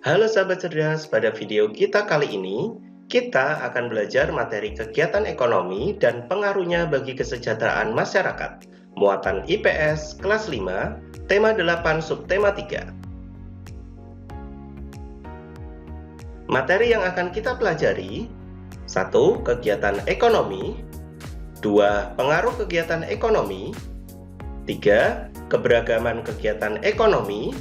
Halo sahabat cerdas, pada video kita kali ini, kita akan belajar materi kegiatan ekonomi dan pengaruhnya bagi kesejahteraan masyarakat. Muatan IPS kelas 5, tema 8 subtema 3. Materi yang akan kita pelajari: 1. Kegiatan ekonomi. 2. Pengaruh kegiatan ekonomi. 3. Keberagaman kegiatan ekonomi.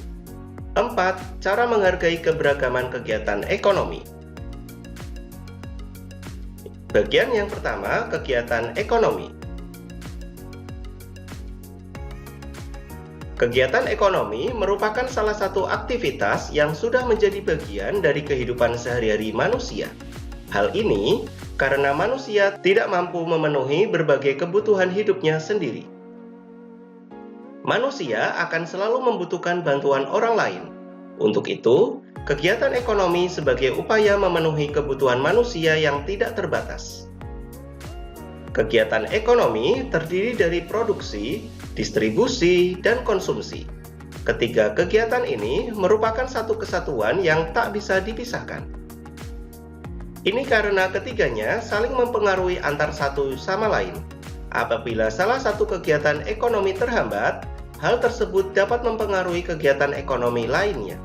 4. Cara menghargai keberagaman kegiatan ekonomi. Bagian yang pertama, kegiatan ekonomi. Kegiatan ekonomi merupakan salah satu aktivitas yang sudah menjadi bagian dari kehidupan sehari-hari manusia. Hal ini karena manusia tidak mampu memenuhi berbagai kebutuhan hidupnya sendiri. Manusia akan selalu membutuhkan bantuan orang lain. Untuk itu, kegiatan ekonomi sebagai upaya memenuhi kebutuhan manusia yang tidak terbatas. Kegiatan ekonomi terdiri dari produksi, distribusi, dan konsumsi. Ketiga kegiatan ini merupakan satu kesatuan yang tak bisa dipisahkan. Ini karena ketiganya saling mempengaruhi antar satu sama lain. Apabila salah satu kegiatan ekonomi terhambat, hal tersebut dapat mempengaruhi kegiatan ekonomi lainnya.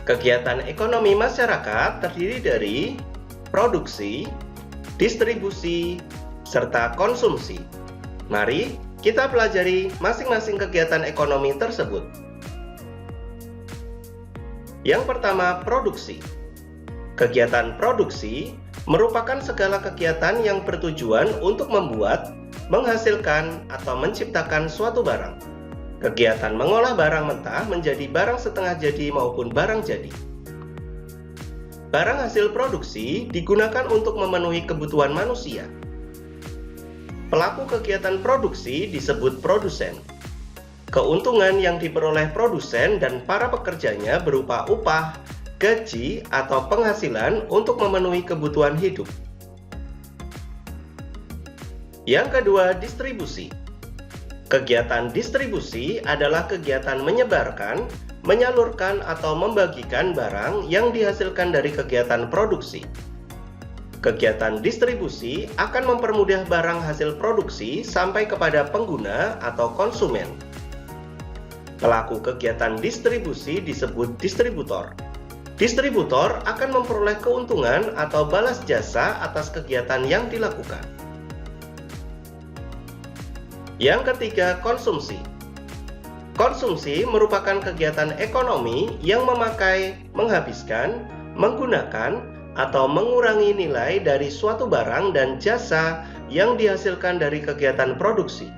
Kegiatan ekonomi masyarakat terdiri dari produksi, distribusi, serta konsumsi. Mari kita pelajari masing-masing kegiatan ekonomi tersebut. Yang pertama, produksi. Kegiatan produksi merupakan segala kegiatan yang bertujuan untuk membuat, menghasilkan, atau menciptakan suatu barang. Kegiatan mengolah barang mentah menjadi barang setengah jadi maupun barang jadi. Barang hasil produksi digunakan untuk memenuhi kebutuhan manusia. Pelaku kegiatan produksi disebut produsen. Keuntungan yang diperoleh produsen dan para pekerjanya berupa upah, gaji, atau penghasilan untuk memenuhi kebutuhan hidup. Yang kedua, distribusi. Kegiatan distribusi adalah kegiatan menyebarkan, menyalurkan, atau membagikan barang yang dihasilkan dari kegiatan produksi. Kegiatan distribusi akan mempermudah barang hasil produksi sampai kepada pengguna atau konsumen. Pelaku kegiatan distribusi disebut distributor. Distributor akan memperoleh keuntungan atau balas jasa atas kegiatan yang dilakukan. Yang ketiga, konsumsi. Konsumsi merupakan kegiatan ekonomi yang memakai, menghabiskan, menggunakan, atau mengurangi nilai dari suatu barang dan jasa yang dihasilkan dari kegiatan produksi.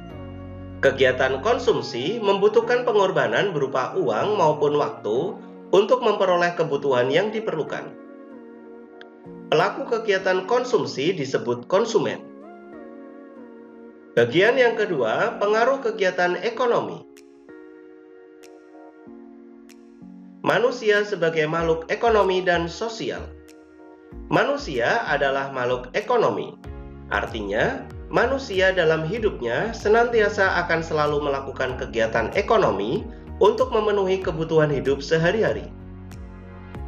Kegiatan konsumsi membutuhkan pengorbanan berupa uang maupun waktu untuk memperoleh kebutuhan yang diperlukan. Pelaku kegiatan konsumsi disebut konsumen. Bagian yang kedua, pengaruh kegiatan ekonomi. Manusia sebagai makhluk ekonomi dan sosial. Manusia adalah makhluk ekonomi. Artinya, manusia dalam hidupnya senantiasa akan selalu melakukan kegiatan ekonomi untuk memenuhi kebutuhan hidup sehari-hari.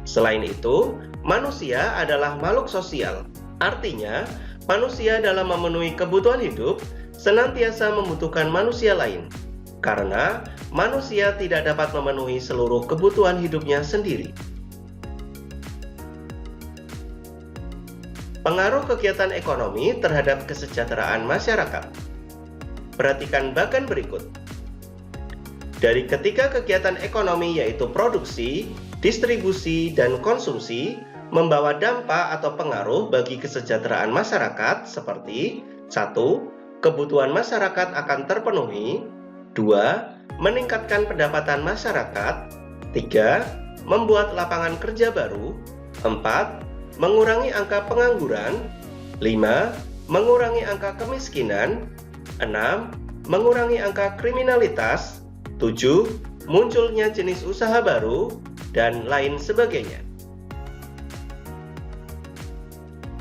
Selain itu, manusia adalah makhluk sosial. Artinya, manusia dalam memenuhi kebutuhan hidup senantiasa membutuhkan manusia lain, karena manusia tidak dapat memenuhi seluruh kebutuhan hidupnya sendiri. Pengaruh kegiatan ekonomi terhadap kesejahteraan masyarakat. Perhatikan bagan berikut. Dari ketiga kegiatan ekonomi yaitu produksi, distribusi, dan konsumsi membawa dampak atau pengaruh bagi kesejahteraan masyarakat seperti 1. Kebutuhan masyarakat akan terpenuhi. 2. Meningkatkan pendapatan masyarakat. 3. Membuat lapangan kerja baru. 4. Mengurangi angka pengangguran. 5. Mengurangi angka kemiskinan. 6. Mengurangi angka kriminalitas. 7. Munculnya jenis usaha baru, dan lain sebagainya.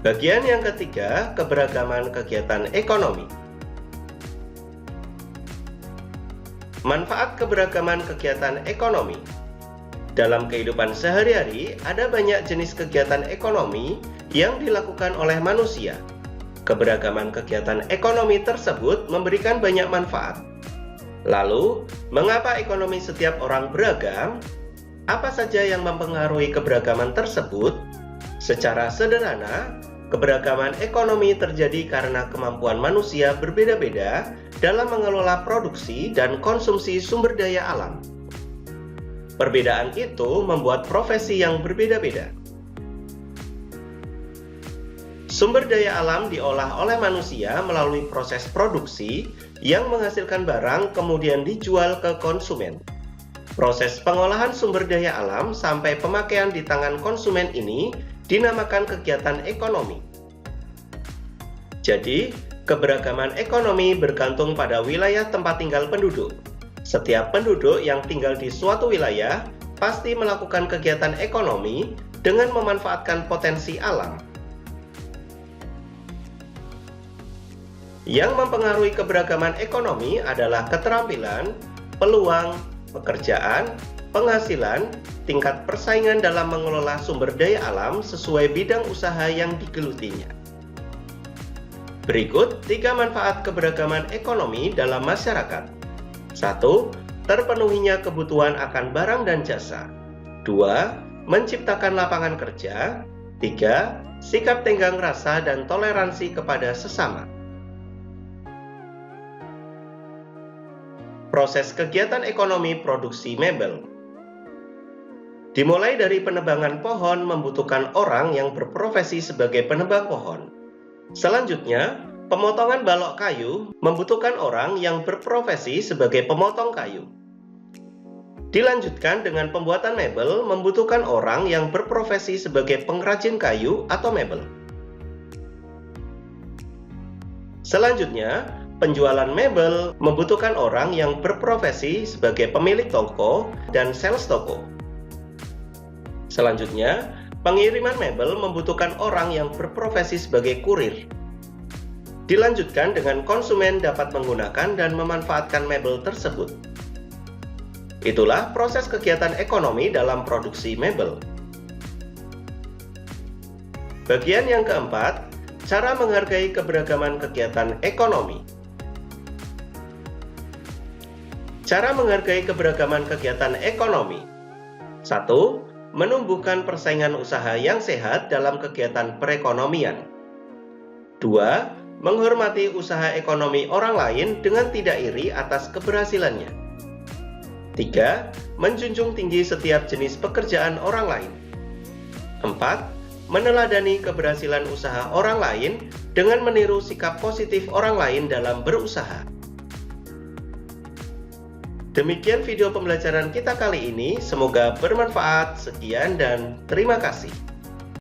Bagian yang ketiga, keberagaman kegiatan ekonomi. Manfaat keberagaman kegiatan ekonomi. Dalam kehidupan sehari-hari, ada banyak jenis kegiatan ekonomi yang dilakukan oleh manusia. Keberagaman kegiatan ekonomi tersebut memberikan banyak manfaat. Lalu, mengapa ekonomi setiap orang beragam? Apa saja yang mempengaruhi keberagaman tersebut? Secara sederhana, keberagaman ekonomi terjadi karena kemampuan manusia berbeda-beda dalam mengelola produksi dan konsumsi sumber daya alam. Perbedaan itu membuat profesi yang berbeda-beda. Sumber daya alam diolah oleh manusia melalui proses produksi yang menghasilkan barang kemudian dijual ke konsumen. Proses pengolahan sumber daya alam sampai pemakaian di tangan konsumen ini dinamakan kegiatan ekonomi. Jadi, keberagaman ekonomi bergantung pada wilayah tempat tinggal penduduk. Setiap penduduk yang tinggal di suatu wilayah pasti melakukan kegiatan ekonomi dengan memanfaatkan potensi alam. Yang mempengaruhi keberagaman ekonomi adalah keterampilan, peluang, pekerjaan, penghasilan, tingkat persaingan dalam mengelola sumber daya alam sesuai bidang usaha yang digelutinya. Berikut 3 manfaat keberagaman ekonomi dalam masyarakat. 1. Terpenuhinya kebutuhan akan barang dan jasa. 2. Menciptakan lapangan kerja. 3. Sikap tenggang rasa dan toleransi kepada sesama. Proses kegiatan ekonomi produksi mebel. Dimulai dari penebangan pohon membutuhkan orang yang berprofesi sebagai penebang pohon. Selanjutnya, pemotongan balok kayu membutuhkan orang yang berprofesi sebagai pemotong kayu. Dilanjutkan dengan pembuatan mebel membutuhkan orang yang berprofesi sebagai pengrajin kayu atau mebel. Selanjutnya, penjualan mebel membutuhkan orang yang berprofesi sebagai pemilik toko dan sales toko. Selanjutnya, pengiriman mebel membutuhkan orang yang berprofesi sebagai kurir. Dilanjutkan dengan konsumen dapat menggunakan dan memanfaatkan mebel tersebut. Itulah proses kegiatan ekonomi dalam produksi mebel. Bagian yang keempat, cara menghargai keberagaman kegiatan ekonomi. Cara menghargai keberagaman kegiatan ekonomi. 1. Menumbuhkan persaingan usaha yang sehat dalam kegiatan perekonomian. 2. Menghormati usaha ekonomi orang lain dengan tidak iri atas keberhasilannya. 3. Menjunjung tinggi setiap jenis pekerjaan orang lain. 4. Meneladani keberhasilan usaha orang lain dengan meniru sikap positif orang lain dalam berusaha. Demikian video pembelajaran kita kali ini, semoga bermanfaat. Sekian dan terima kasih.